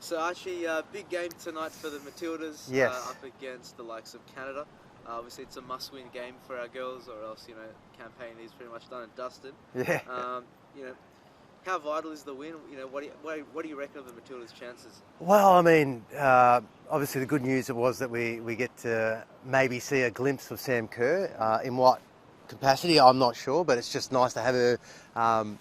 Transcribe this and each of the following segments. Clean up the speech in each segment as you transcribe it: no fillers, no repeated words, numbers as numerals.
So Archie, big game tonight for the Matildas. Yes. Up against the likes of Canada. Obviously, it's a must-win game for our girls, or else campaign is pretty much done and dusted. Yeah. You know, how vital is the win? What do you reckon of the Matildas' chances? Well, I mean, obviously the good news was that we get to maybe see a glimpse of Sam Kerr. In what capacity, I'm not sure, but it's just nice to have her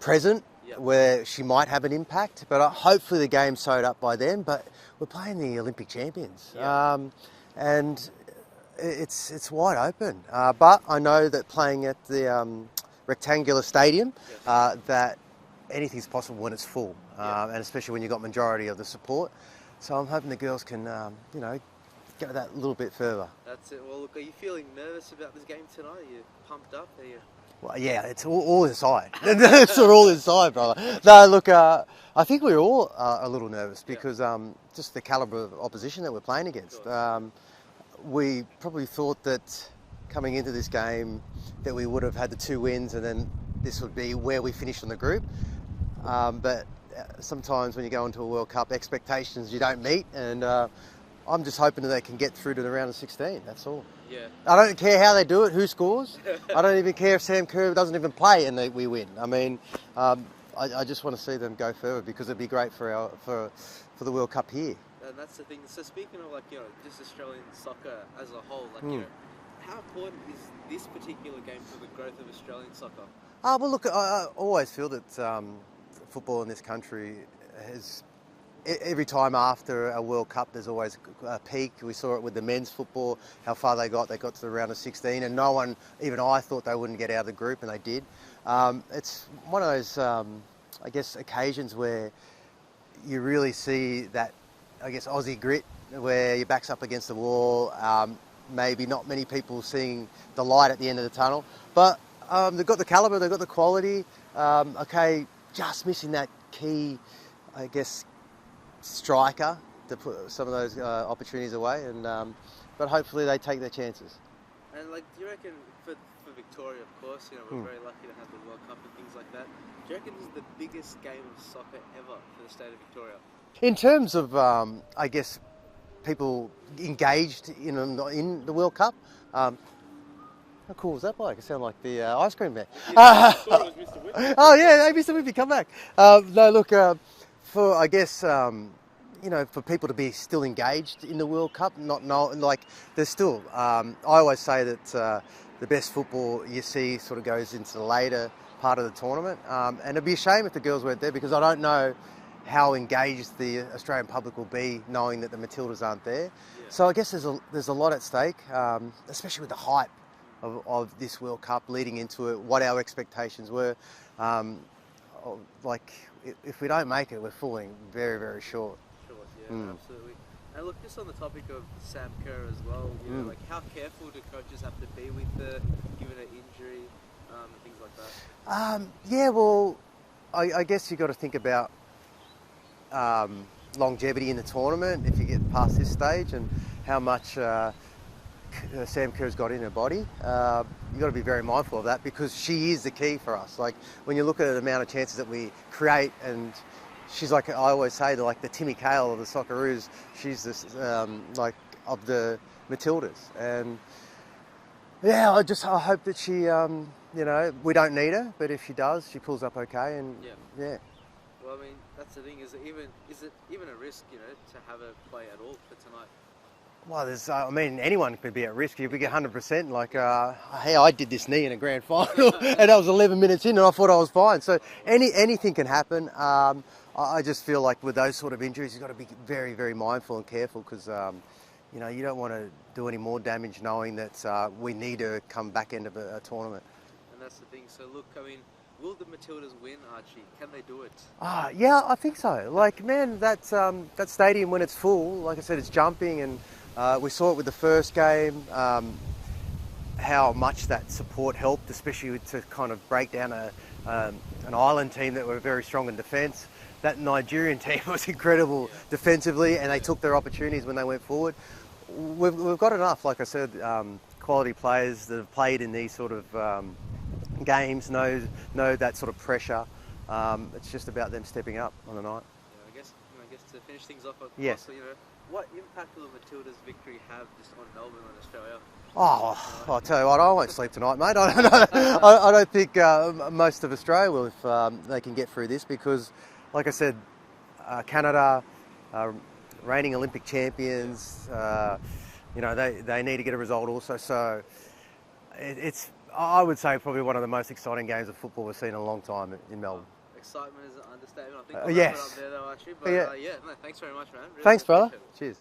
present. Yep. Where she might have an impact, but hopefully the game's sewed up by then. But we're playing the Olympic champions, Yep. and it's wide open. But I know that playing at the rectangular stadium, Yes. that anything's possible when it's full, and especially when you've got majority of the support. So I'm hoping the girls can, go that little bit further. That's it. Well, look, are you feeling nervous about this game tonight? Are you pumped up? Are you... Well, yeah, it's all inside. It's all inside, brother. No, look, I think we're all a little nervous because just the calibre of opposition that we're playing against. We probably thought that coming into this game that we would have had the 2 wins and then this would be where we finished in the group. But sometimes when you go into a World Cup, expectations you don't meet, and I'm just hoping that they can get through to the round of 16, that's all. Yeah. I don't care how they do it, who scores. I don't even care if Sam Kerr doesn't even play and we win. I mean, I just want to see them go further because it'd be great for the World Cup here. And that's the thing. So speaking of just Australian soccer as a whole, how important is this particular game for the growth of Australian soccer? Well, look, I always feel that football in this country has... Every time after a World Cup, there's always a peak. We saw it with the men's football, how far they got. They got to the round of 16, and no one, even I, thought they wouldn't get out of the group, and they did. It's one of those, I guess, occasions where you really see that, I guess, Aussie grit, where your back's up against the wall. Maybe not many people seeing the light at the end of the tunnel, but they've got the calibre, they've got the quality. Okay, just missing that key, I guess, striker to put some of those opportunities away, and but hopefully they take their chances. And do you reckon for Victoria, of course, we're very lucky to have the World Cup and things like that. Do you reckon this is the biggest game of soccer ever for the state of Victoria? In terms of, I guess, people engaged in the World Cup. How cool was that bike? It sounded like the ice cream man. I thought it was Mr. Whitby. Oh yeah, hey, Mr. Whitby, come back. No, look. For, I guess, for people to be still engaged in the World Cup, there's still, I always say that the best football you see sort of goes into the later part of the tournament. And it'd be a shame if the girls weren't there because I don't know how engaged the Australian public will be knowing that the Matildas aren't there. Yeah. So I guess there's a lot at stake, especially with the hype of this World Cup leading into it, what our expectations were. If we don't make it, we're falling very, very short. Absolutely. And look, just on the topic of Sam Kerr as well, how careful do coaches have to be with given an injury and things like that? Well, I guess you've got to think about longevity in the tournament if you get past this stage and how much Sam Kerr's got in her body. You've got to be very mindful of that because she is the key for us. Like when you look at the amount of chances that we create, and she's like, I always say, the Timmy Cale of the Socceroos. She's this of the Matildas, and yeah, I hope that she, we don't need her, but if she does, she pulls up okay, and yeah. Well, I mean, that's the thing. Is it even a risk, to have her play at all for tonight? Well, anyone could be at risk. If we get 100%, hey, I did this knee in a grand final, and that was 11 minutes in, and I thought I was fine. So anything can happen. I just feel like with those sort of injuries, you've got to be very, very mindful and careful because, you don't want to do any more damage knowing that we need to come back into a tournament. And that's the thing. So look, will the Matildas win, Archie? Can they do it? Yeah, I think so. That stadium when it's full, like I said, it's jumping, and we saw it with the first game, how much that support helped, especially to kind of break down an island team that were very strong in defence. That Nigerian team was incredible defensively, and they took their opportunities when they went forward. We've got enough, like I said, quality players that have played in these sort of games, know that sort of pressure. It's just about them stepping up on the night. Yeah, I guess to finish things off, of Yes. course, what impact will the Matildas' victory have just on Melbourne and Australia? Oh, I'll tell you what, I won't sleep tonight, mate. I don't know. I don't think most of Australia will if they can get through this because, like I said, Canada, reigning Olympic champions, they need to get a result also. So it's, I would say, probably one of the most exciting games of football we've seen in a long time in Melbourne. Excitement is an understatement. I think we'll Yes. wrap it up there though, Archie. But Yeah. no, thanks very much, man. Really Thanks, brother. appreciate it. Cheers.